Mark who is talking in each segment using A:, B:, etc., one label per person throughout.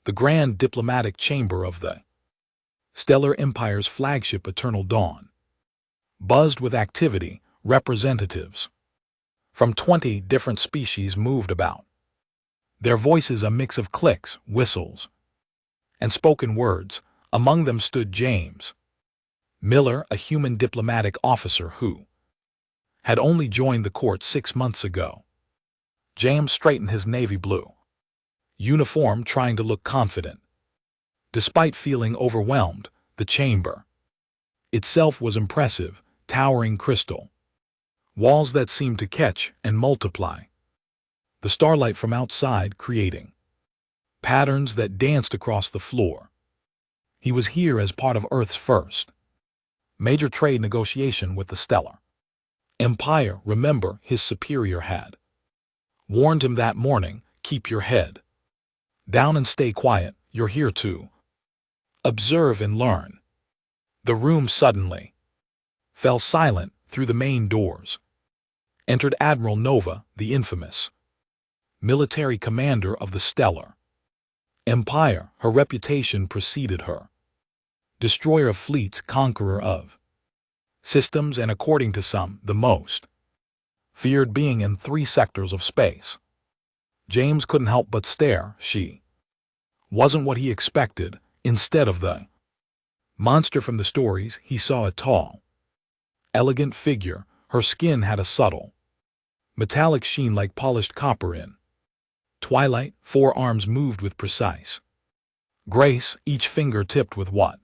A: The grand diplomatic chamber of the Stellar Empire's flagship Eternal Dawn buzzed with activity. Representatives from 20 different species moved about, their voices a mix of clicks, whistles, and spoken words. Among them stood James Miller, a human diplomatic officer who had only joined the court 6 months ago. James straightened his navy blue uniform, trying to look confident. Despite feeling overwhelmed, the chamber itself was impressive, towering crystal walls that seemed to catch and multiply the starlight from outside, creating patterns that danced across the floor. He was here as part of Earth's first major trade negotiation with the Stellar Empire. Remember, his superior had warned him that morning, keep your head down and stay quiet, you're here to observe and learn. The room suddenly fell silent. Through the main doors entered Admiral Nova, the infamous military commander of the Stellar Empire. Her reputation preceded her. Destroyer of fleets, conqueror of systems, and according to some, the most feared being in 3 sectors of space. James couldn't help but stare. She wasn't what he expected. Instead of the monster from the stories, he saw a tall, elegant figure. Her skin had a subtle, metallic sheen like polished copper in twilight. 4 arms moved with precise grace, each finger tipped with what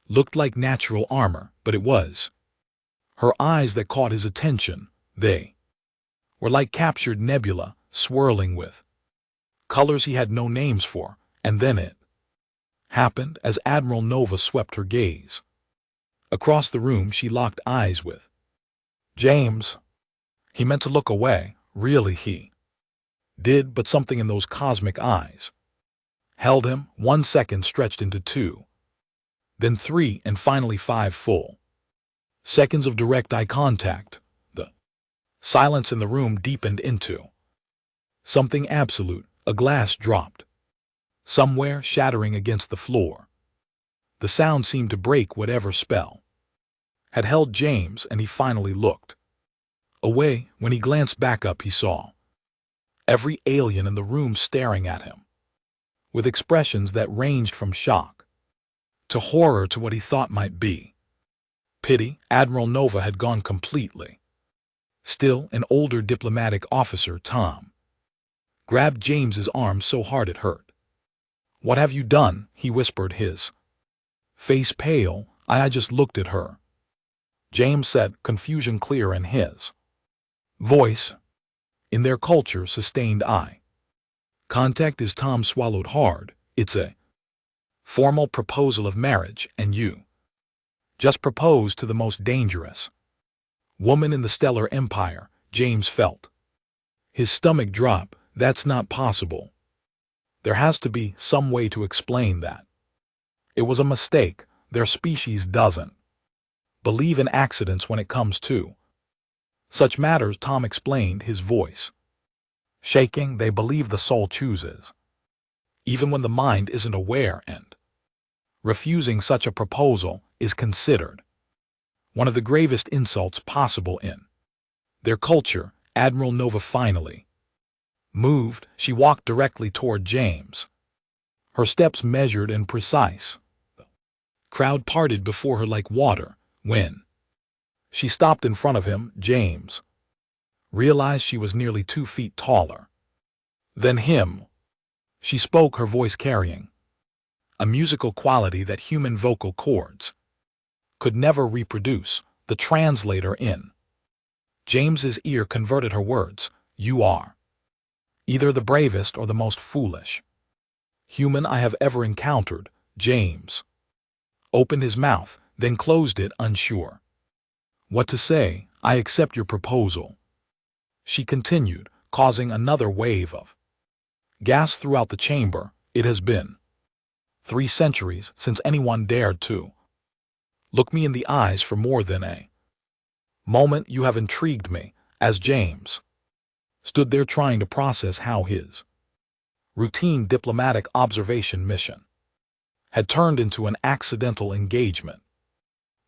A: looked like natural armor, but it was her eyes that caught his attention. They were like captured nebula, swirling with colors he had no names for. And then it happened. As Admiral Nova swept her gaze across the room, she locked eyes with James. He meant to look away, really he did, but something in those cosmic eyes held him. 1 second stretched into 2, then 3, and finally 5 full seconds of direct eye contact. The silence in the room deepened into something absolute. A glass dropped somewhere, shattering against the floor. The sound seemed to break whatever spell had held James, and he finally looked away. When he glanced back up, he saw every alien in the room staring at him with expressions that ranged from shock to horror to what he thought might be pity. Admiral Nova had gone completely still. An older diplomatic officer, Tom, grabbed James's arm so hard it hurt. "What have you done?" he whispered, his face pale. I just looked at her," James said, confusion clear in his voice. In their culture, sustained eye contact is— Tom swallowed hard. "It's a formal proposal of marriage, and you just proposed to the most dangerous woman in the Stellar Empire." James felt his stomach drop. "That's not possible. There has to be some way to explain that. It was a mistake. Their species doesn't believe in accidents when it comes to such matters," Tom explained, his voice shaking. "They believe the soul chooses, even when the mind isn't aware, and refusing such a proposal is considered one of the gravest insults possible in their culture." Admiral Nova finally moved. She walked directly toward James, her steps measured and precise. The crowd parted before her like water. When she stopped in front of him, James realized she was nearly 2 feet taller than him. She spoke, her voice carrying a musical quality that human vocal cords could never reproduce. The translator in James's ear converted her words. "You are either the bravest or the most foolish human I have ever encountered." James opened his mouth, then closed it, unsure what to say. "I accept your proposal," she continued, causing another wave of gas throughout the chamber. "It has been 3 centuries since anyone dared to look me in the eyes for more than a moment. You have intrigued me." As James stood there trying to process how his routine diplomatic observation mission had turned into an accidental engagement.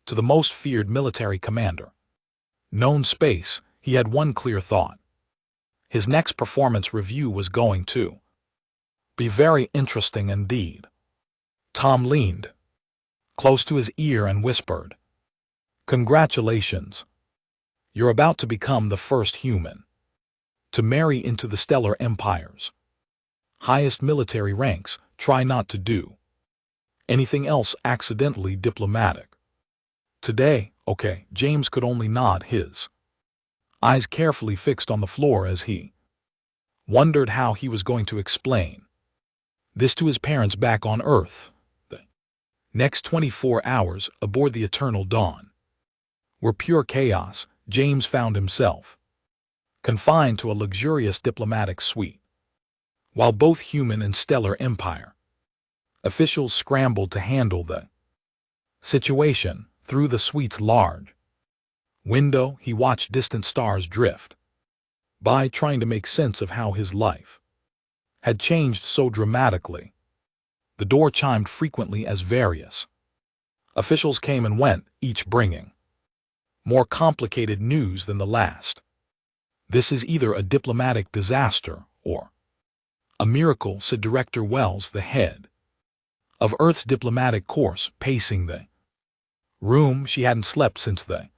A: To the most feared military commander known space, he had one clear thought. His next performance review was going to be very interesting indeed. Tom leaned close to his ear and whispered, "Congratulations. You're about to become the first human to marry into the Stellar Empire's highest military ranks. Try not to do anything else accidentally diplomatic. Today, okay." James could only nod, his eyes carefully fixed on the floor as he wondered how he was going to explain this to his parents back on Earth. The next 24 hours aboard the Eternal Dawn were pure chaos. James found himself confined to a luxurious diplomatic suite, while both human and Stellar Empire officials scrambled to handle the situation. Through the suite's large window, he watched distant stars drift by, trying to make sense of how his life had changed so dramatically. The door chimed frequently as various officials came and went, each bringing more complicated news than the last. "This is either a diplomatic disaster or a miracle," said Director Wells, the head of Earth's diplomatic corps, pacing the room. She hadn't slept since the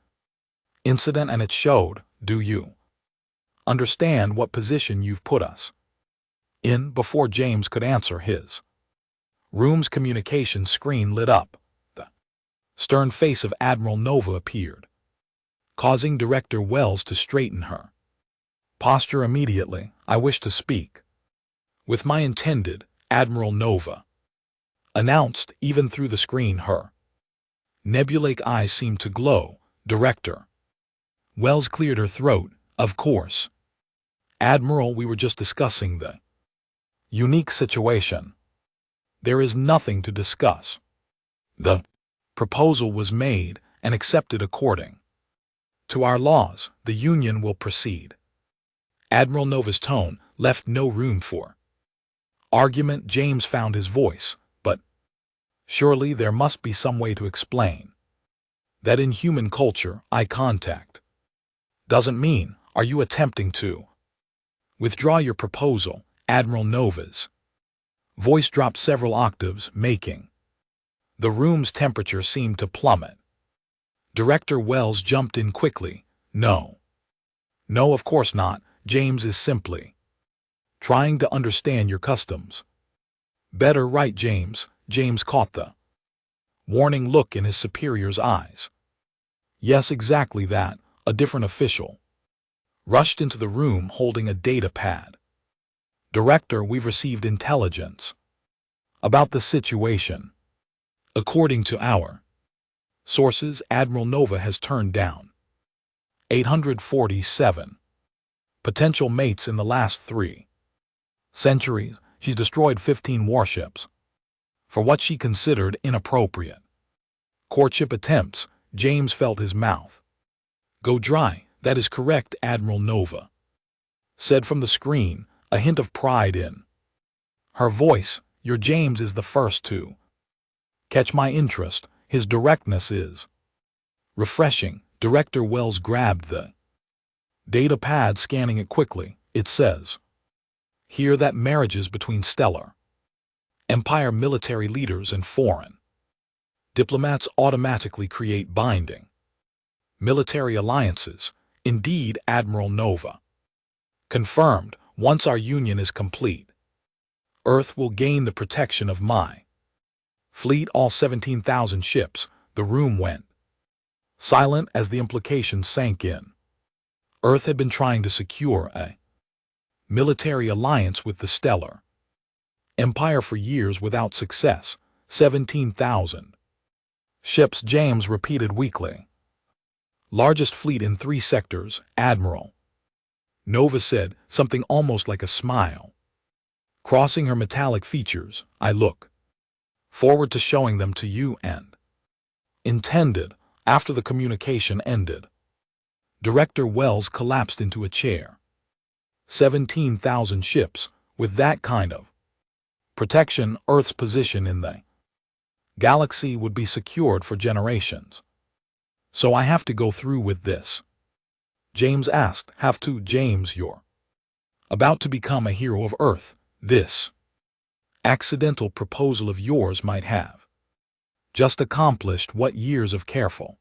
A: incident, and it showed. "Do you understand what position you've put us in?" Before James could answer, his room's communication screen lit up. The stern face of Admiral Nova appeared, causing Director Wells to straighten her posture immediately. "I wish to speak with my intended," Admiral Nova announced. Even through the screen, her nebulaic eyes seemed to glow. Director Wells cleared her throat. "Of course, Admiral, we were just discussing the unique situation. There is nothing to discuss. The proposal was made and accepted according to our laws. The Union will proceed." Admiral Nova's tone left no room for argument. James found his voice. "But surely there must be some way to explain that in human culture, eye contact doesn't mean, are you attempting to withdraw your proposal?" Admiral Nova's voice dropped several octaves, making the room's temperature seem to plummet. Director Wells jumped in quickly. No, of course not. James is simply trying to understand your customs better, right, James?" James caught the warning look in his superior's eyes. "Yes, exactly that." A different official rushed into the room holding a data pad. "Director, we've received intelligence about the situation. According to our sources, Admiral Nova has turned down 847 potential mates in the last 3 centuries. She's destroyed 15 warships for what she considered inappropriate courtship attempts." James felt his mouth go dry. "That is correct," Admiral Nova said from the screen, a hint of pride in her voice. "Your James is the first to catch my interest. His directness is refreshing." Director Wells grabbed the data pad, scanning it quickly. "It says here that marriages between Stellar Empire military leaders and foreign diplomats automatically create binding military alliances." "Indeed," Admiral Nova confirmed. "Once our union is complete, Earth will gain the protection of my fleet, all 17,000 ships." The room went silent as the implication sank in. Earth had been trying to secure a military alliance with the Stellar Empire for years without success. 17,000 ships, James repeated weakly. "Largest fleet in 3 sectors," Admiral Nova said, something almost like a smile crossing her metallic features. "I look forward to showing them to you and intended." After the communication ended, Director Wells collapsed into a chair. 17,000 ships, with that kind of Protection, Earth's position in the galaxy would be secured for generations. So I have to go through with this. James asked, have to? James, you're about to become a hero of Earth. This accidental proposal of yours might have just accomplished what years of careful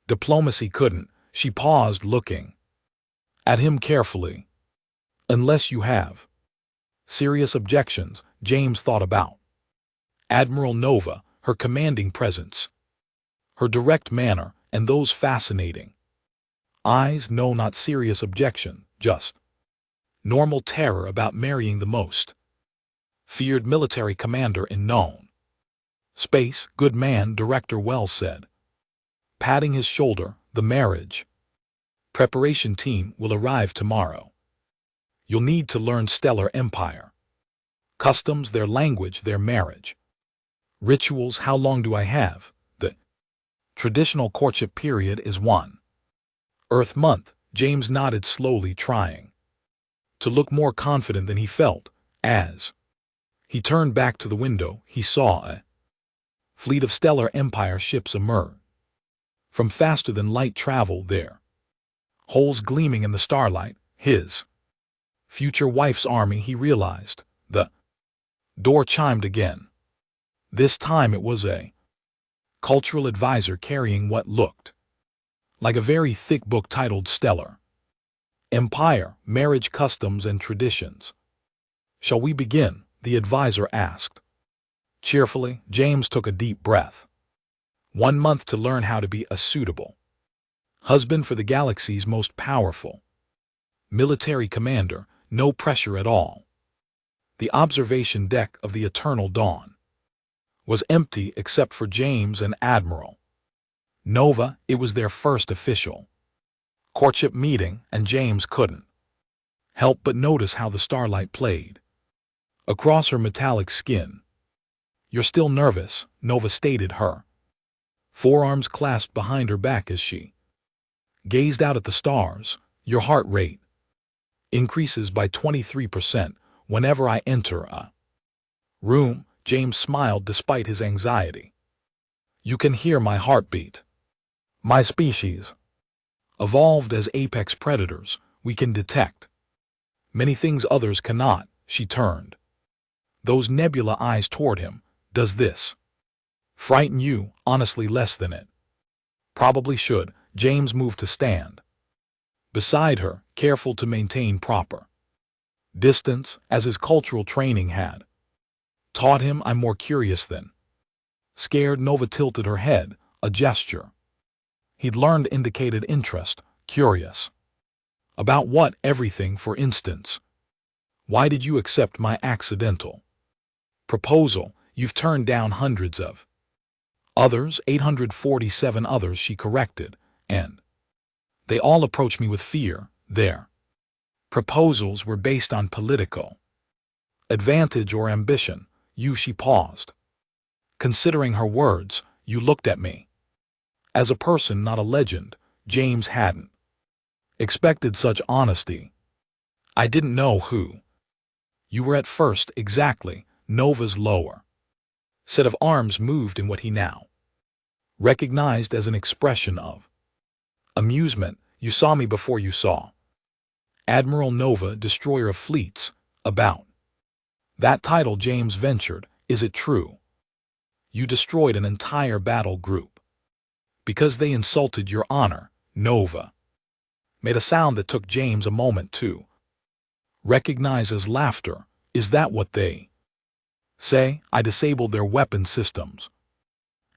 A: diplomacy couldn't. She paused, looking at him carefully. Unless you have serious objections. James thought about Admiral Nova, her commanding presence, her direct manner, and those fascinating eyes. No, not serious objection, just normal terror about marrying the most feared military commander in known space. Good man, Director Wells said, patting his shoulder. The marriage preparation team will arrive tomorrow. You'll need to learn Stellar Empire customs, their language, their marriage rituals. How long do I have? The traditional courtship period is 1 Earth month. James nodded slowly, trying to look more confident than he felt. As he turned back to the window, he saw a fleet of Stellar Empire ships emerge from faster-than-light travel, their hulls gleaming in the starlight. His future wife's army, he realized. The door chimed again. This time it was a cultural advisor carrying what looked like a very thick book titled Stellar Empire, Marriage Customs and Traditions. Shall we begin? The advisor asked. Cheerfully, James took a deep breath. 1 month to learn how to be a suitable husband for the galaxy's most powerful military commander. No pressure at all. The observation deck of the Eternal Dawn was empty except for James and Admiral Nova. It was their first official courtship meeting, and James couldn't help but notice how the starlight played across her metallic skin. You're still nervous, Nova stated, her forearms clasped behind her back as she gazed out at the stars. Your heart rate increases by 23% whenever I enter a room. James smiled despite his anxiety. You can hear my heartbeat. My species evolved as apex predators. We can detect many things others cannot. She turned those nebula eyes toward him. Does this frighten you? Honestly, less than it probably should. James moved to stand beside her, careful to maintain proper distance, as his cultural training had taught him. I'm more curious than scared. Nova tilted her head, a gesture he'd learned indicated interest. Curious about what? Everything, for instance. Why did you accept my accidental proposal? You've turned down hundreds of others, 847 others, she corrected, and they all approach me with fear. Their proposals were based on political advantage or ambition. She paused, considering her words. You looked at me as a person, not a legend. James hadn't expected such honesty. I didn't know who you were at first. Exactly. Nova's lower set of arms moved in what he now recognized as an expression of amusement. You saw me before you saw Admiral Nova, destroyer of fleets. About that title, James ventured. Is it true? You destroyed an entire battle group because they insulted your honor. Nova made a sound that took James a moment to recognize as laughter. Is that what they say? I disabled their weapon systems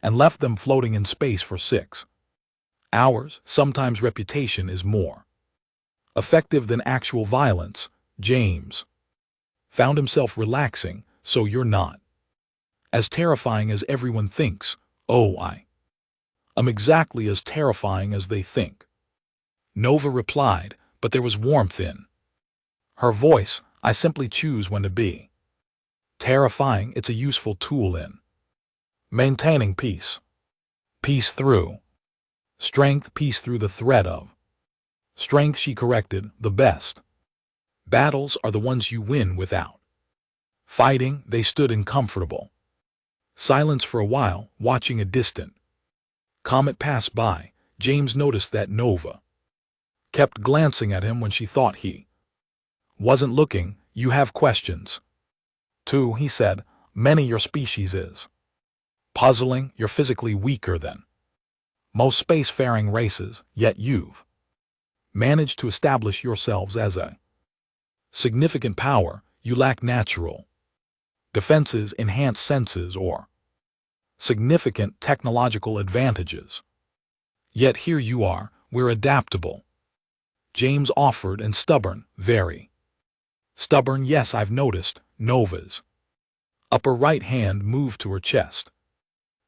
A: and left them floating in space for 6 hours. Sometimes reputation is more effective than actual violence. James found himself relaxing. So you're not as terrifying as everyone thinks. Oh, I'm exactly as terrifying as they think, Nova replied, but there was warmth in her voice. I simply choose when to be terrifying. It's a useful tool in maintaining peace. Peace through strength, peace through the threat of strength, she corrected. The best battles are the ones you win without Fighting, they stood uncomfortable. Silence for a while, watching a distant comet pass by. James noticed that Nova kept glancing at him when she thought he wasn't looking. You have questions, too, he said. Many your species is puzzling. You're physically weaker than most spacefaring races, yet you've managed to establish yourselves as a significant power. You lack natural defenses, enhanced senses, or significant technological advantages. Yet here you are. We're adaptable, James offered, and stubborn, very stubborn. Yes, I've noticed. Nova's upper right hand moved to her chest,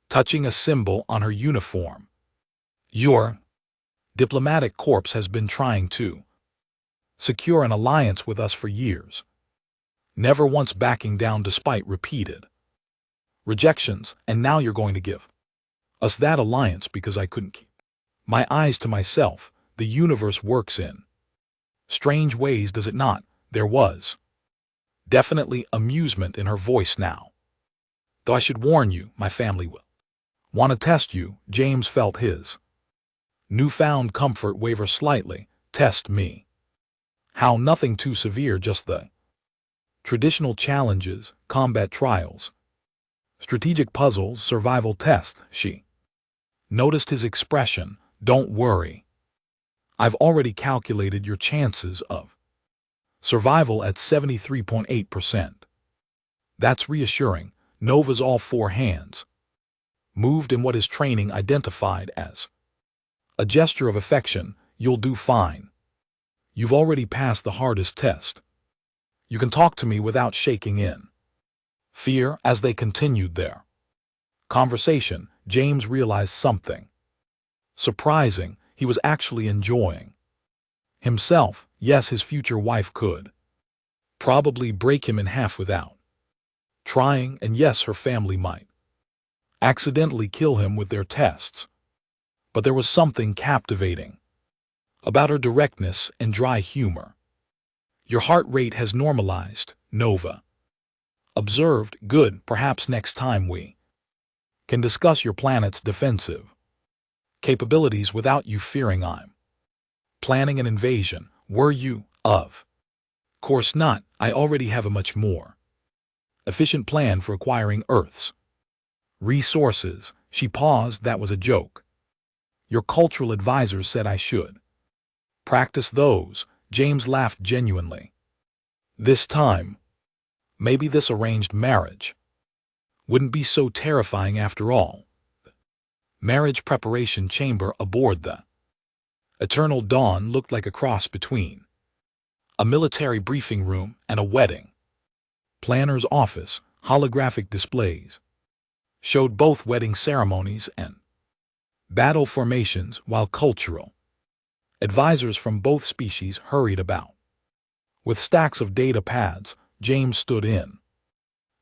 A: touching a symbol on her uniform. Your diplomatic corps has been trying to secure an alliance with us for years, never once backing down despite repeated rejections, and now you're going to give us that alliance because I couldn't keep my eyes to myself. The universe works in strange ways, does it not? There was definitely amusement in her voice now. Though I should warn you, my family will want to test you. James felt his newfound comfort waver slightly. Test me? How? Nothing too severe, just the traditional challenges, combat trials, strategic puzzles, survival tests. She noticed his expression. Don't worry. I've already calculated your chances of survival at 73.8%. That's reassuring. Nova's all four hands moved in what his training identified as a gesture of affection. You'll do fine. You've already passed the hardest test. You can talk to me without shaking in fear. As they continued their conversation, James realized something surprising. He was actually enjoying himself. Yes, his future wife could probably break him in half without trying, and yes, her family might accidentally kill him with their tests. But there was something captivating about her directness and dry humor. Your heart rate has normalized, Nova observed. Good. Perhaps next time we can discuss your planet's defensive capabilities without you fearing I'm planning an invasion. Were you? Of course not. I already have a much more efficient plan for acquiring Earth's resources. She paused. That was a joke. Your cultural advisors said I should practice those. James laughed genuinely. This time, maybe this arranged marriage wouldn't be so terrifying after all. Marriage preparation chamber aboard the Eternal Dawn looked like a cross between a military briefing room and a wedding planner's office. Holographic displays showed both wedding ceremonies and battle formations, while cultural advisors from both species hurried about with stacks of data pads. James stood in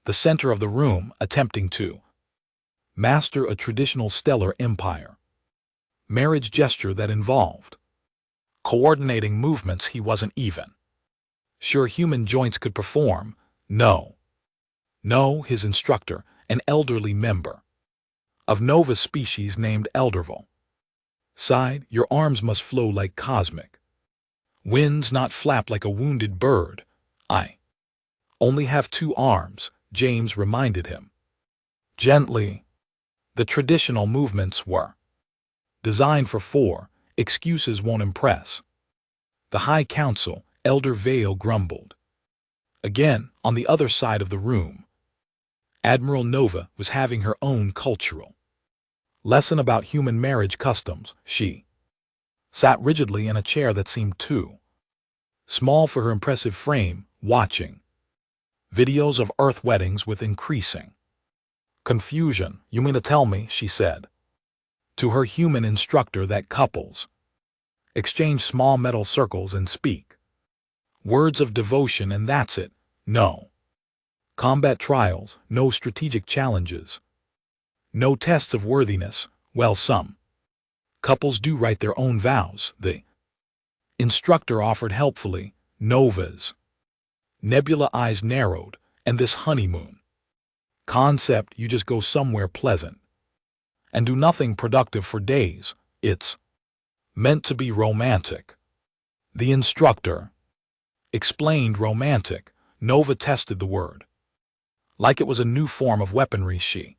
A: the center of the room, attempting to master a traditional stellar empire marriage gesture that involved coordinating movements he wasn't even sure human joints could perform. No, his instructor, an elderly member of Nova's species named Elderville, sighed. Your arms must flow like cosmic winds, not flap like a wounded bird. I only have 2 arms, James reminded him gently. The traditional movements were designed for 4. Excuses won't impress the High Council, Elder Vale grumbled. Again, on the other side of the room, Admiral Nova was having her own cultural lesson about human marriage customs. She sat rigidly in a chair that seemed too small for her impressive frame, watching videos of Earth weddings with increasing confusion. You mean to tell me, she said to her human instructor, that couples exchange small metal circles and speak words of devotion and that's it? No combat trials, no strategic challenges, no tests of worthiness. Well, some couples do write their own vows, the instructor offered helpfully. Nova's nebula eyes narrowed. And this honeymoon concept, you just go somewhere pleasant and do nothing productive for days. It's meant to be romantic. The instructor explained romantic. Nova tested the word like it was a new form of weaponry she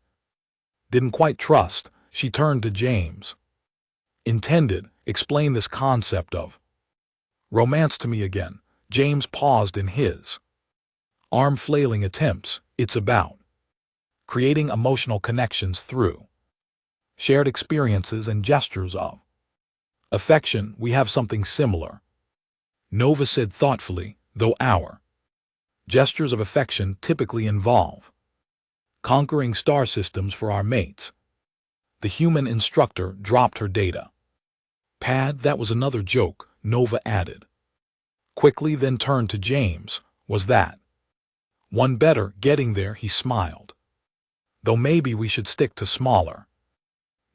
A: didn't quite trust. She turned to James. Intended, explain this concept of romance to me again. James paused in his arm-flailing attempts. It's about creating emotional connections through shared experiences and gestures of affection. We have something similar, Nova said thoughtfully, though our gestures of affection typically involve conquering star systems for our mates. The human instructor dropped her data pad. That was another joke, Nova added quickly, then turned to James. Was that one better? Getting there, he smiled. Though maybe we should stick to smaller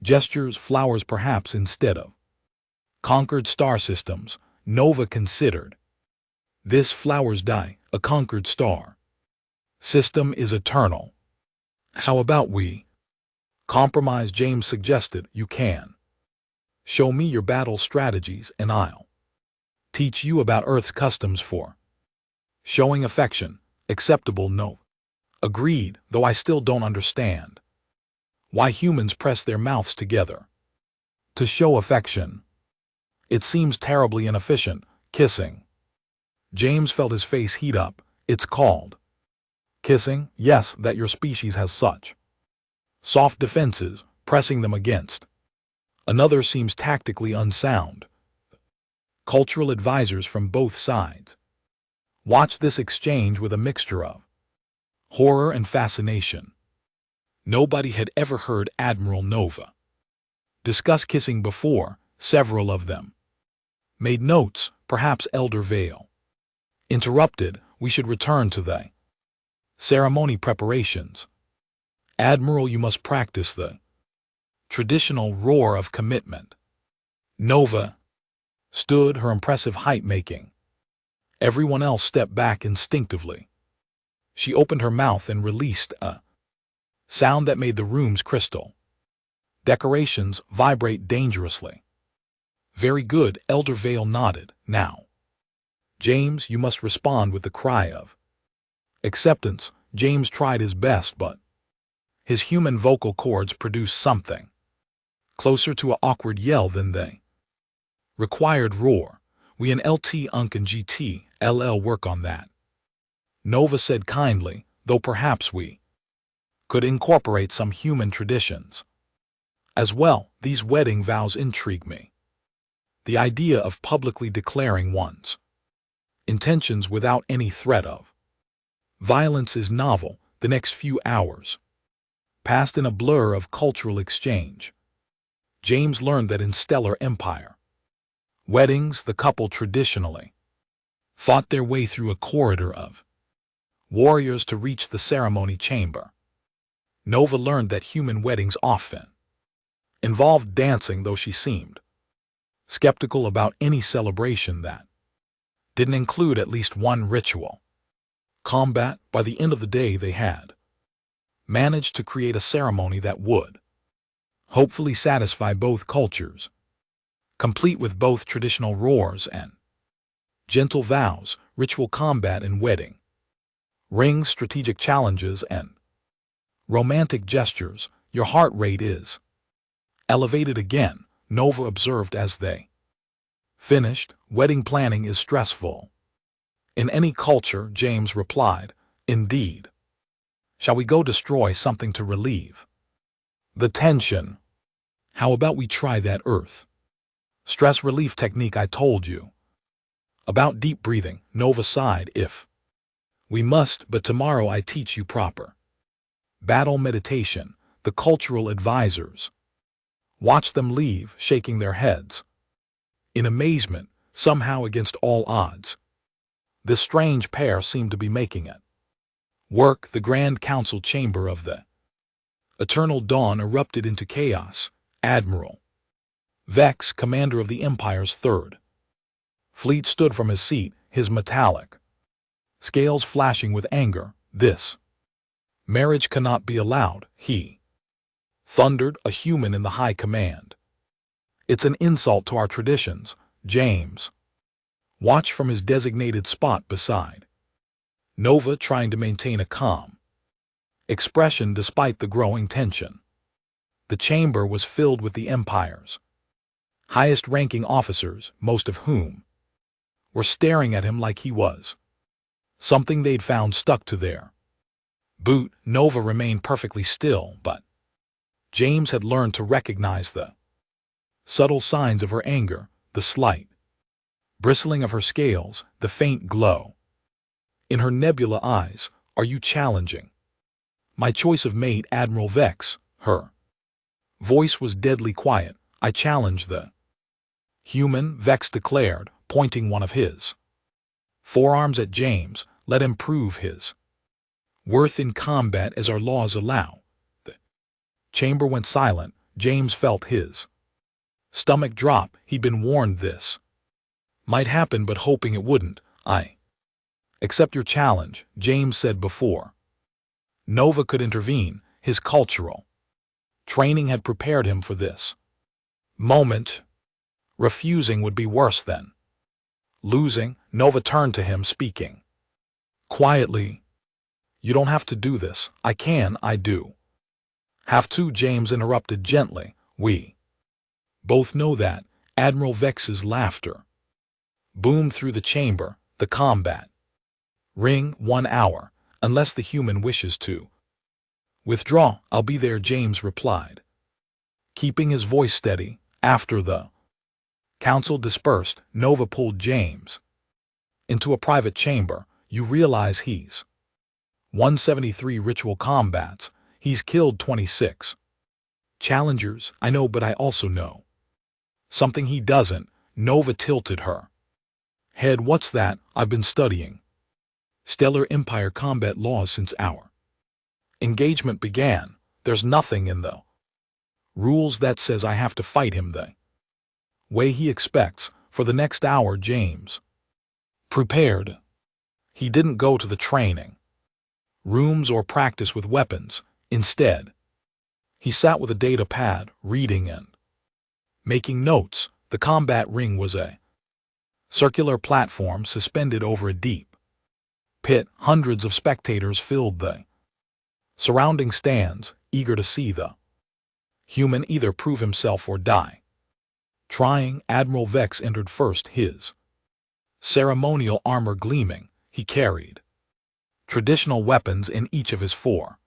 A: gestures, flowers perhaps, instead of conquered star systems. Nova considered. This flowers die, a conquered star system is eternal. How about we compromise? James suggested. You can show me your battle strategies and I'll teach you about Earth's customs for showing affection. Acceptable, no. Agreed, though I still don't understand why humans press their mouths together to show affection. It seems terribly inefficient. Kissing. James felt his face heat up. It's called kissing? Yes, that your species has such soft defenses, pressing them against another seems tactically unsound. Cultural advisors from both sides watched this exchange with a mixture of horror and fascination. Nobody had ever heard Admiral Nova discuss kissing before. Several of them made notes. Perhaps Elder Vale interrupted. We should return to the ceremony preparations. Admiral, you must practice the traditional roar of commitment. Nova stood, her impressive height making everyone else step back instinctively. She opened her mouth and released a sound that made the room's crystal decorations vibrate dangerously. Very good, Elder Vale nodded. Now, James, you must respond with the cry of acceptance. James tried his best, but his human vocal cords produced something closer to an awkward yell than they required roar. We in LT Unc and GT LL work on that, Nova said kindly, though perhaps we could incorporate some human traditions as well. These wedding vows intrigue me. The idea of publicly declaring one's intentions without any threat of violence is novel. The next few hours passed in a blur of cultural exchange. James learned that in Stellar Empire weddings, the couple traditionally fought their way through a corridor of warriors to reach the ceremony chamber. Nova learned that human weddings often involved dancing, though she seemed skeptical about any celebration that didn't include at least one ritual. Combat. By the end of the day, they had managed to create a ceremony that would hopefully satisfy both cultures, complete with both traditional roars and gentle vows, ritual combat and wedding rings, strategic challenges and romantic gestures. Your heart rate is elevated again, Nova observed as they finished. Wedding planning is stressful in any culture, James replied. Indeed. Shall we go destroy something to relieve the tension? How about we try that Earth stress relief technique I told you about? Deep breathing, Nova sighed. If we must, but tomorrow I teach you proper battle meditation. The cultural advisors watched them leave, shaking their heads in amazement, somehow against all odds. This strange pair seemed to be making it work. The Grand Council chamber of the Eternal Dawn erupted into chaos. Admiral Vex, commander of the Empire's Third Fleet, stood from his seat, his metallic scales flashing with anger. This marriage cannot be allowed, he thundered, a human in the high command. It's an insult to our traditions, James watched from his designated spot beside Nova, trying to maintain a calm expression despite the growing tension. The chamber was filled with the Empire's highest-ranking officers, most of whom were staring at him like he was something they'd found stuck to their boot. Nova remained perfectly still, but James had learned to recognize the subtle signs of her anger, the slight bristling of her scales, the faint glow in her nebula eyes. Are you challenging my choice of mate, Admiral Vex? Her voice was deadly quiet. I challenge the human, Vex declared, pointing one of his forearms at James. Let him prove his worth in combat as our laws allow. The chamber went silent. James felt his stomach drop. He'd been warned this might happen, but hoping it wouldn't. I accept your challenge, James said before Nova could intervene. His cultural training had prepared him for this moment. Refusing would be worse than losing. Nova turned to him, speaking quietly. You don't have to do this. I do. Have to, James interrupted gently. We both know that. Admiral Vex's laughter boomed through the chamber. The combat ring, 1 hour, unless the human wishes to withdraw. I'll be there, James replied, keeping his voice steady. After the council dispersed, Nova pulled James into a private chamber. You realize he's 173 ritual combats. He's killed 26 challengers. I know, but I also know something he doesn't. Nova tilted her head. What's that? I've been studying Stellar Empire combat laws since our engagement began. There's nothing in the rules that says I have to fight him the way he expects. For the next hour, James prepared. He didn't go to the training rooms or practice with weapons. Instead, he sat with a data pad, reading and making notes. The combat ring was a circular platform suspended over a deep pit. Hundreds of spectators filled the surrounding stands, eager to see the human either prove himself or die trying. Admiral Vex entered first, his ceremonial armor gleaming. He carried traditional weapons in each of his 4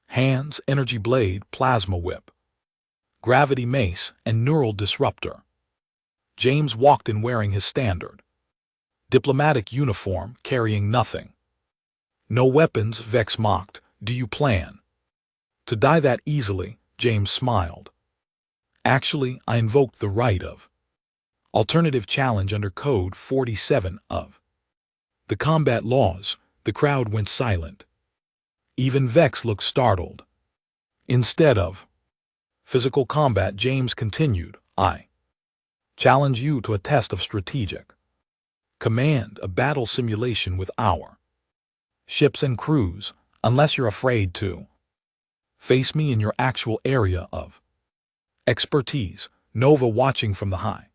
A: hands: energy blade, plasma whip, gravity mace, and neural disruptor. James walked in wearing his standard diplomatic uniform, carrying nothing. No weapons, Vex mocked. Do you plan to die that easily? James smiled. Actually, I invoked the right of alternative challenge under Code 47 of the combat laws. The crowd went silent. Even Vex looked startled. Instead of physical combat, James continued, I challenge you to a test of strategic command, a battle simulation with our ships and crews. Unless you're afraid to face me in your actual area of expertise. Nova, watching from the high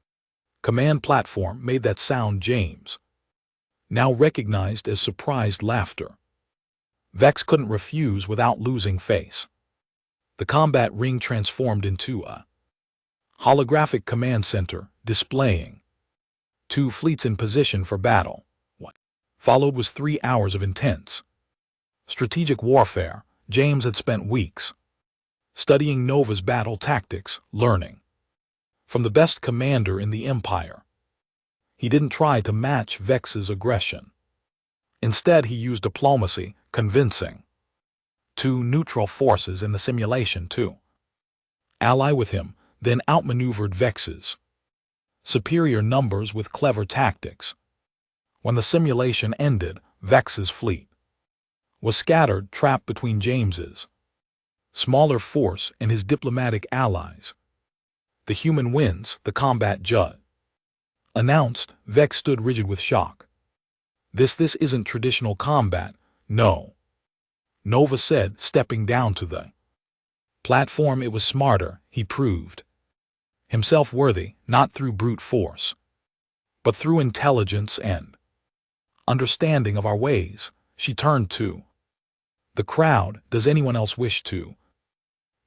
A: command platform, made that sound James now recognized as surprised laughter. Vex couldn't refuse without losing face. The combat ring transformed into a holographic command center, displaying 2 fleets in position for battle. What followed was 3 hours of intense strategic warfare. James had spent weeks studying Nova's battle tactics, learning from the best commander in the Empire. He didn't try to match Vex's aggression. Instead, he used diplomacy, convincing 2 neutral forces in the simulation to ally with him, then outmaneuvered Vex's superior numbers with clever tactics. When the simulation ended, Vex's fleet was scattered, trapped between James's smaller force and his diplomatic allies. The human wins, the combat judge announced. Vex stood rigid with shock. This isn't traditional combat. No. Nova said, stepping down to the platform. It was smarter, he proved himself worthy, not through brute force, but through intelligence and understanding of our ways. She turned to the crowd. Does anyone else wish to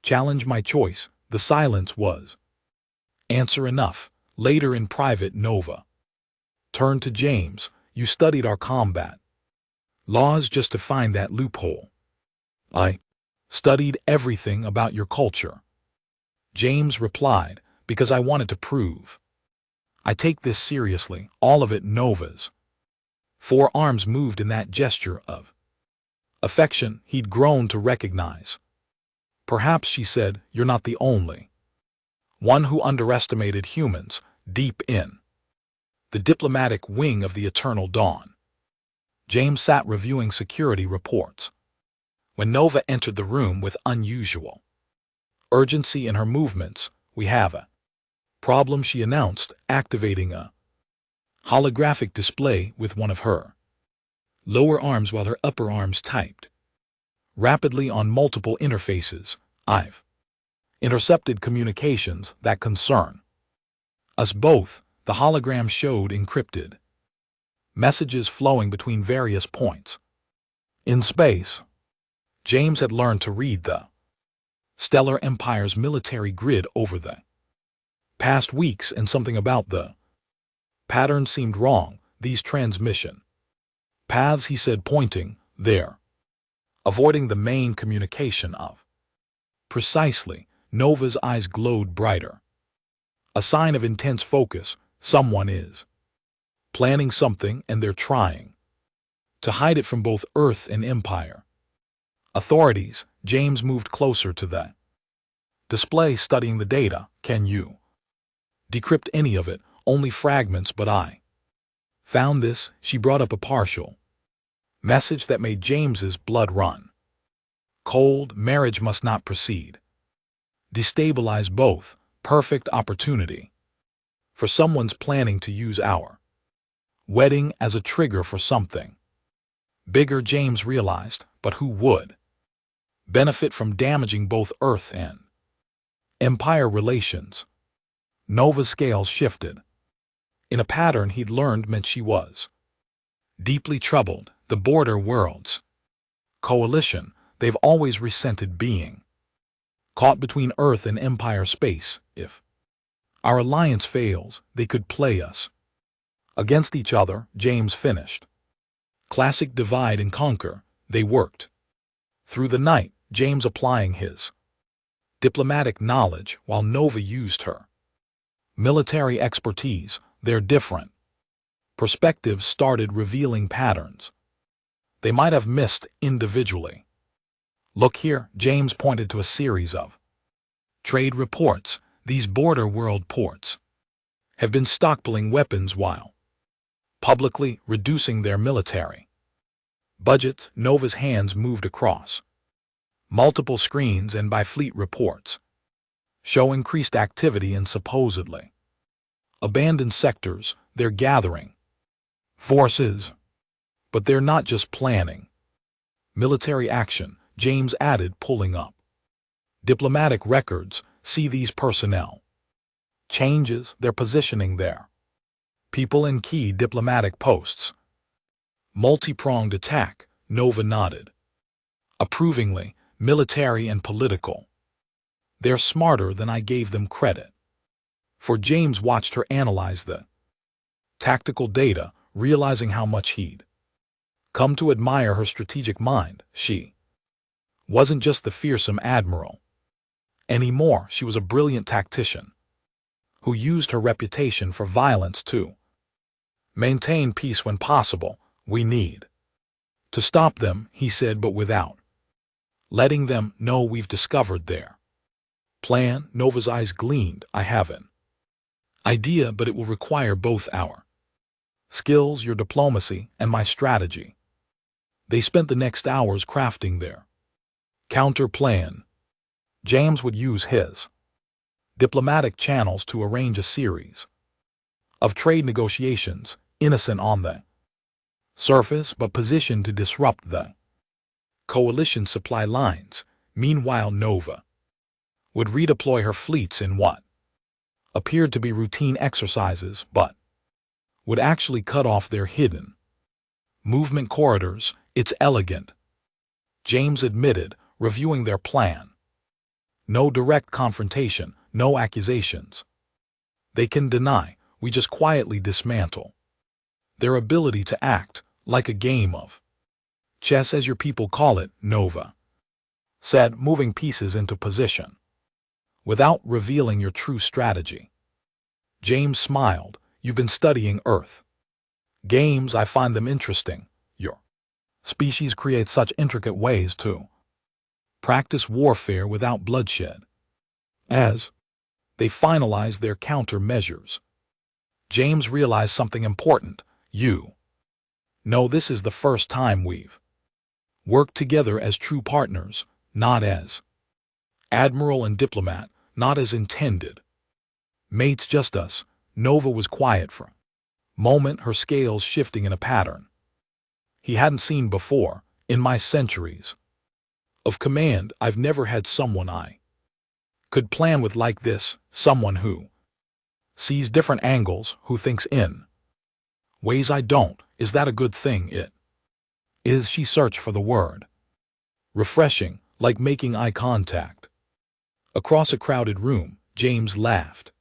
A: challenge my choice? The silence was answer enough. Later in private, Nova turned to James. You studied our combat laws just to find that loophole. I studied everything about your culture, James replied, because I wanted to prove I take this seriously, all of it. Nova's forearms moved in that gesture of affection he'd grown to recognize. Perhaps, she said, you're not the only one who underestimated humans. Deep in the diplomatic wing of the Eternal Dawn, James sat reviewing security reports when Nova entered the room with unusual urgency in her movements. We have a problem, she announced, activating a holographic display with one of her lower arms while her upper arms typed rapidly on multiple interfaces. I've intercepted communications that concern us both. The hologram showed encrypted messages flowing between various points in space. James had learned to read the Stellar Empire's military grid over the past weeks, and something about the pattern seemed wrong. These transmission paths, he said, pointing there, avoiding the main communication of. Precisely. Nova's eyes glowed brighter, a sign of intense focus. Someone is planning something, and they're trying to hide it from both Earth and Empire authorities. James moved closer to the display, studying the data. Can you decrypt any of it? Only fragments, but I found this. She brought up a partial message that made James's blood run cold. Marriage must not proceed. Destabilize both. Perfect opportunity for someone's planning to use our wedding as a trigger for something bigger, James realized. But who would benefit from damaging both Earth and Empire relations? Nova's scales shifted in a pattern he'd learned meant she was deeply troubled. The border worlds coalition, they've always resented being caught between Earth and Empire space. If our alliance fails, they could play us against each other, James finished. Classic divide and conquer. They worked through the night, James applying his diplomatic knowledge while Nova used her military expertise. Their different perspectives started revealing patterns they might have missed individually. Look here, James pointed to a series of trade reports. These border world ports have been stockpiling weapons while publicly reducing their military budgets. Nova's hands moved across multiple screens, and by fleet reports show increased activity in supposedly abandoned sectors. They're gathering forces, but they're not just planning military action, James added, pulling up diplomatic records. See these personnel changes. They're positioning their people in key diplomatic posts. Multi-pronged attack. Nova nodded approvingly. Military and political. They're smarter than I gave them credit for. James watched her analyze the tactical data, realizing how much he'd come to admire her strategic mind. She wasn't just the fearsome admiral anymore. She was a brilliant tactician who used her reputation for violence to maintain peace when possible. We need to stop them, he said, but without letting them know we've discovered their plan. Nova's eyes gleamed. I have an idea, but it will require both our skills, your diplomacy, and my strategy. They spent the next hours crafting their counter plan. James would use his diplomatic channels to arrange a series of trade negotiations, innocent on the surface but positioned to disrupt the coalition supply lines. Meanwhile, Nova would redeploy her fleets in what appeared to be routine exercises, but would actually cut off their hidden movement corridors. It's elegant, James admitted, reviewing their plan. No direct confrontation, no accusations. They can deny, we just quietly dismantle their ability to act like a game of chess, as your people call it, Nova said, moving pieces into position without revealing your true strategy. James smiled. You've been studying Earth games. I find them interesting. Your species creates such intricate ways to practice warfare without bloodshed. As they finalized their countermeasures, James realized something important. You know, this is the first time we've worked together as true partners, not as admiral and diplomat, not as intended mates, just us. Nova was quiet for a moment, her scales shifting in a pattern he hadn't seen before. In my centuries of command, I've never had someone I could plan with like this, someone who sees different angles, who thinks in ways I don't. Is that a good thing? It is. She searched for the word. Refreshing, like making eye contact. Across a crowded room, James laughed.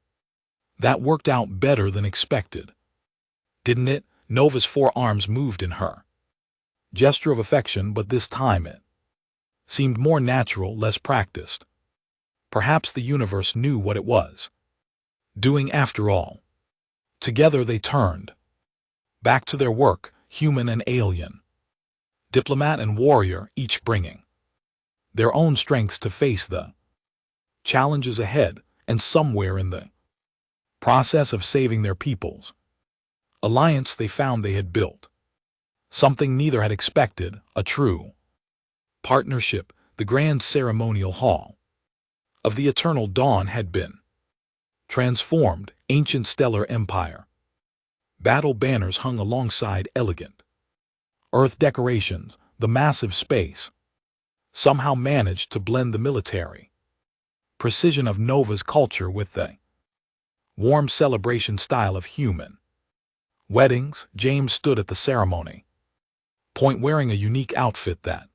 A: That worked out better than expected, didn't it? Nova's forearms moved in her gesture of affection, but this time it seemed more natural, less practiced. Perhaps the universe knew what it was doing after all. Together they turned back to their work, human and alien, diplomat and warrior, each bringing their own strengths to face the challenges ahead, and somewhere in the process of saving their people's alliance, they found they had built something neither had expected, a true partnership. The grand ceremonial hall of the Eternal Dawn had been transformed. Ancient stellar empire battle banners hung alongside elegant Earth decorations. The massive space somehow managed to blend the military precision of Nova's culture with the warm celebration style of human weddings. James stood at the ceremony point wearing a unique outfit that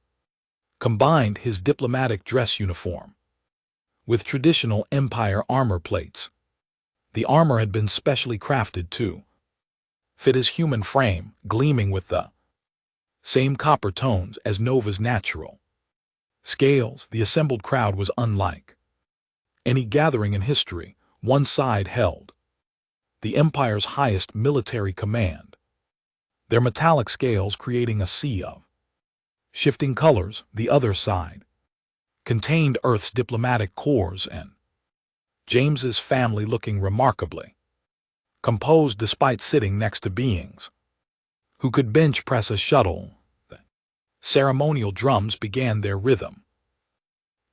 A: combined his diplomatic dress uniform with traditional Empire armor plates. The armor had been specially crafted to fit his human frame, gleaming with the same copper tones as Nova's natural scales. The assembled crowd was unlike any gathering in history. One side held the Empire's highest military command, their metallic scales creating a sea of shifting colors. The other side contained Earth's diplomatic corps and James's family, looking remarkably composed despite sitting next to beings who could bench press a shuttle. The ceremonial drums began their rhythm,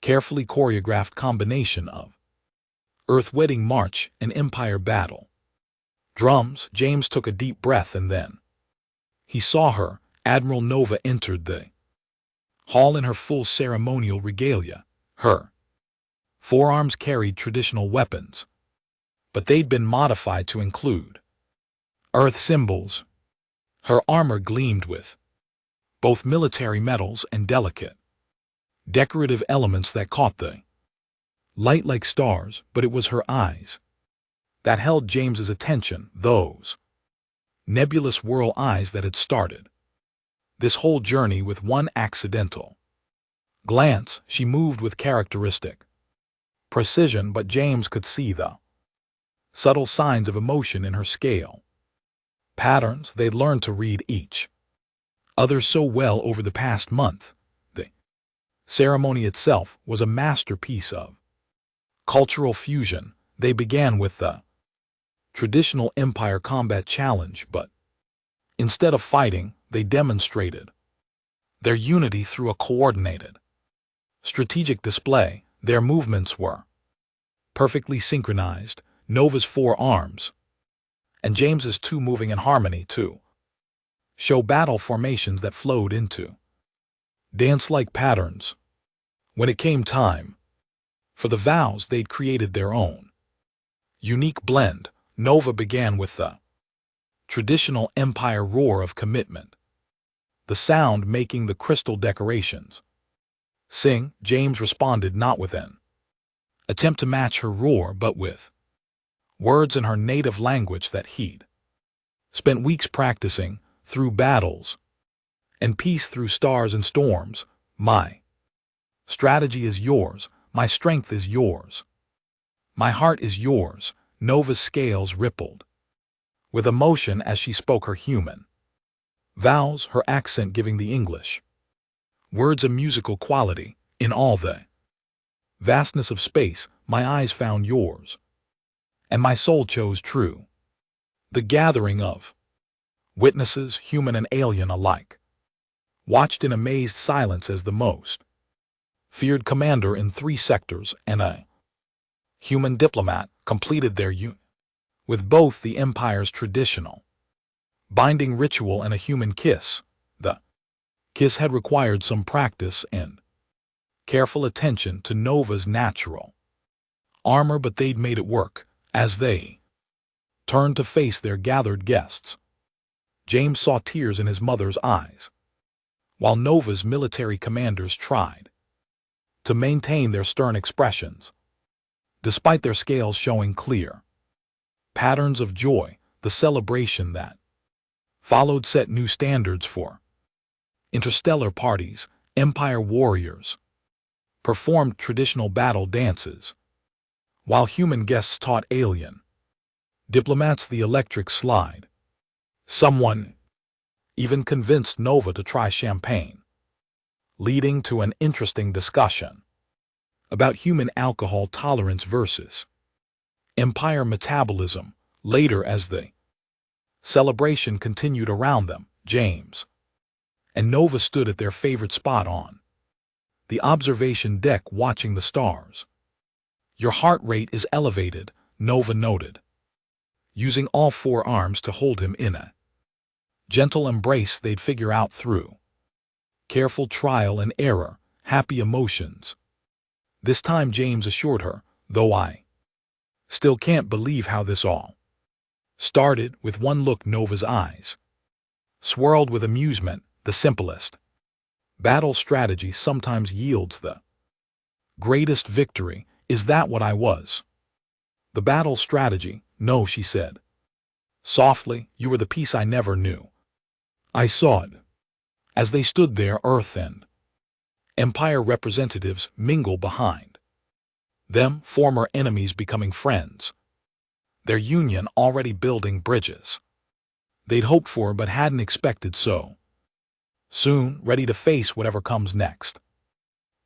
A: carefully choreographed combination of Earth wedding march and Empire battle drums. James took a deep breath, and then he saw her. Admiral Nova entered the hall in her full ceremonial regalia. Her forearms carried traditional weapons, but they'd been modified to include Earth symbols. Her armor gleamed with both military medals and delicate decorative elements that caught the light like stars. But it was her eyes that held James's attention, those nebulous whirl eyes that had started this whole journey with one accidental glance. She moved with characteristic precision, but James could see the subtle signs of emotion in her scale patterns. They'd learned to read each other so well over the past month. The ceremony itself was a masterpiece of cultural fusion. They began with the traditional Empire combat challenge, but instead of fighting, they demonstrated their unity through a coordinated, strategic display. Their movements were perfectly synchronized, Nova's forearms and James's two moving in harmony to show battle formations that flowed into dance-like patterns. When it came time for the vows, they'd created their own unique blend. Nova began with the traditional Empire roar of commitment, the sound making the crystal decorations sing. James responded not with an attempt to match her roar, but with words in her native language that he'd spent weeks practicing through battles and peace through stars and storms. My strategy is yours, my strength is yours, my heart is yours. Nova's scales rippled with emotion as she spoke her human vows, her accent giving the English words a musical quality. In all the vastness of space, my eyes found yours, and my soul chose true. The gathering of witnesses, human and alien alike, watched in amazed silence as the most feared commander in 3 sectors and a human diplomat completed their union with both the Empire's traditional binding ritual and a human kiss. The kiss had required some practice and careful attention to Nova's natural armor, but they'd made it work. As they turned to face their gathered guests, James saw tears in his mother's eyes, while Nova's military commanders tried to maintain their stern expressions, despite their scales showing clear patterns of joy. The celebration that followed set new standards for interstellar parties. Empire warriors performed traditional battle dances, while human guests taught alien diplomats the electric slide. Someone even convinced Nova to try champagne, leading to an interesting discussion about human alcohol tolerance versus Empire metabolism. Later, as the celebration continued around them, James and Nova stood at their favorite spot on the observation deck watching the stars. Your heart rate is elevated, Nova noted, using all 4 arms to hold him in a gentle embrace they'd figure out through careful trial and error. Happy emotions. This time, James assured her, though I still can't believe how this all started. With one look, Nova's eyes swirled with amusement. The simplest battle strategy sometimes yields the greatest victory. Is that what I was? The battle strategy? No, she said softly. You were the piece I never knew. I saw it. As they stood there, Earth and Empire representatives mingle behind them, former enemies becoming friends, their union already building bridges they'd hoped for but hadn't expected so soon, ready to face whatever comes next.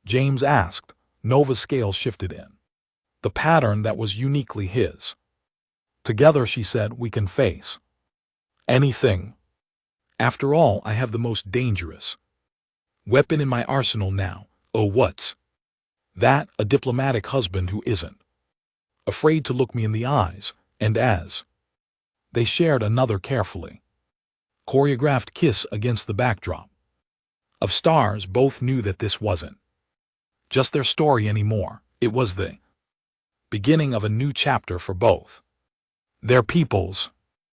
A: James asked. Nova's scales shifted in the pattern that was uniquely his. Together, she said, we can face anything. After all, I have the most dangerous weapon in my arsenal now. Oh, what's that? A diplomatic husband who isn't afraid to look me in the eyes. And as they shared another carefully choreographed kiss against the backdrop of stars, both knew that this wasn't just their story anymore. It was the beginning of a new chapter for both their peoples.